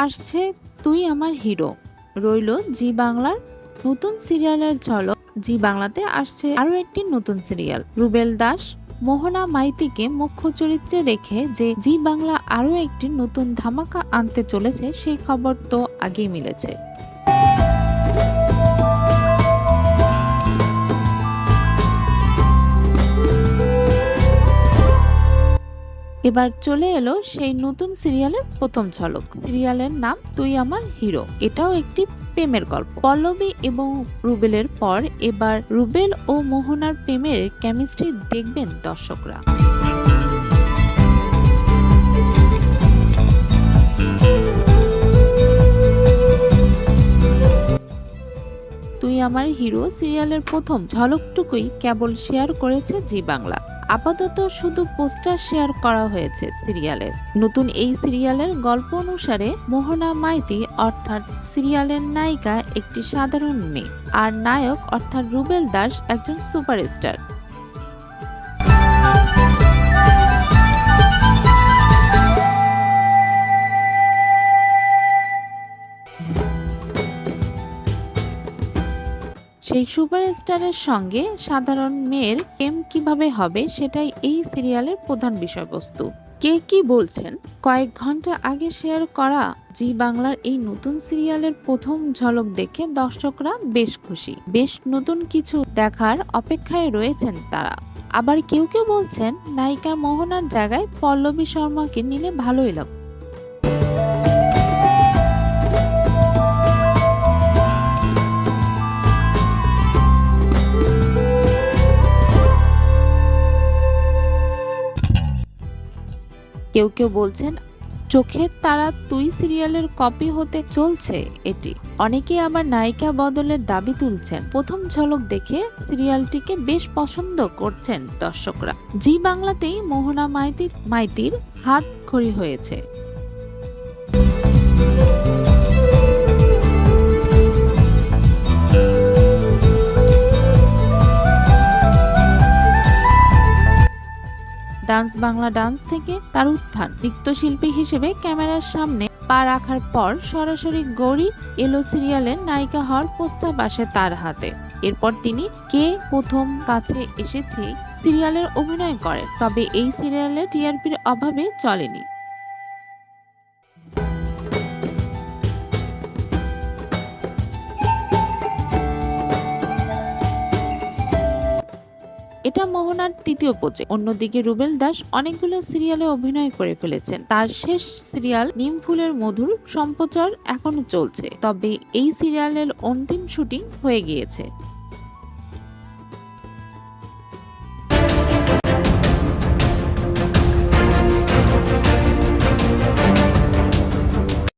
আসছে তুই আমার হিরো, রইল জি বাংলার নতুন সিরিয়ালের ঝলক। জি বাংলাতে আসছে আরো একটি নতুন সিরিয়াল। রুবেল দাস, মোহনা মাইতিকে মুখ্য চরিত্রে রেখে যে জি বাংলা আরো একটি নতুন ধামাকা আনতে চলেছে সেই খবর তো আগেই মিলেছে। এবার চলে এলো সেই নতুন সিরিয়ালের প্রথম ঝলক। সিরিয়ালের নাম তুই আমার হিরো। এটাও একটি প্রেমের গল্প। পল্লবী এবং রুবেলের পর এবার রুবেল ও মোহনার প্রেমের কেমিস্ট্রি দেখবেন দর্শকরা। তুই আমার হিরো সিরিয়ালের প্রথম ঝলকটুকুই কেবল শেয়ার করেছে জি বাংলা। আপাতত শুধু পোস্টার শেয়ার করা হয়েছে সিরিয়ালের। নতুন এই সিরিয়ালের গল্প অনুসারে মোহনা মাইতি অর্থাৎ সিরিয়ালের নায়িকা একটি সাধারণ মেয়ে, আর নায়ক অর্থাৎ রুবেল দাস একজন সুপারস্টার। সেই সুপারস্টারের সঙ্গে সাধারণ মেয়ের প্রেম কিভাবে হবে সেটাই এই সিরিয়ালের প্রধান বিষয়বস্তু। কে কি বলছেন? কয়েক ঘন্টা আগে শেয়ার করা জি বাংলার এই নতুন সিরিয়ালের প্রথম ঝলক দেখে দর্শকরা বেশ খুশি। বেশ নতুন কিছু দেখার অপেক্ষায় রয়েছেন তারা। আবার কেউ কেউ বলছেন নায়িকা মোহনার জায়গায় পল্লবী শর্মাকে নিলে ভালোই লাগবে। কেউ কেউ বলছেন চোখের তারা তুই সিরিয়ালের কপি হতে চলছে এটি। অনেকে আবার নায়িকা বদলের দাবি তুলছেন। প্রথম ঝলক দেখে সিরিয়ালটিকে বেশ পছন্দ করছেন দর্শকরা। জি বাংলাতেই মোহনা মাইতির হাত খড়ি হয়েছে। ডান্স বাংলা ডান্স থেকে তার উত্থান, নৃত্যশিল্পী হিসেবে ক্যামেরার সামনে পা রাখার পর সরাসরি গৌরী এলো সিরিয়ালের নায়িকা হওয়ার প্রস্তাব আসে তার হাতে। এরপর তিনি কে প্রথম কাছে এসেছে সিরিয়ালের অভিনয় করেন। তবে এই সিরিয়ালে টিআরপির অভাবে চলেনি। এটা মোহনার তৃতীয় প্রজেক্ট। অন্যদিকে রুবেল দাস অনেকগুলো সিরিয়ালে অভিনয় করে ফেলেছেন। তার শেষ সিরিয়াল নিমফুলের মধুর সম্প্রচার এখনো চলছে, তবে এই সিরিয়ালের অন্তিম শুটিং হয়ে গিয়েছে।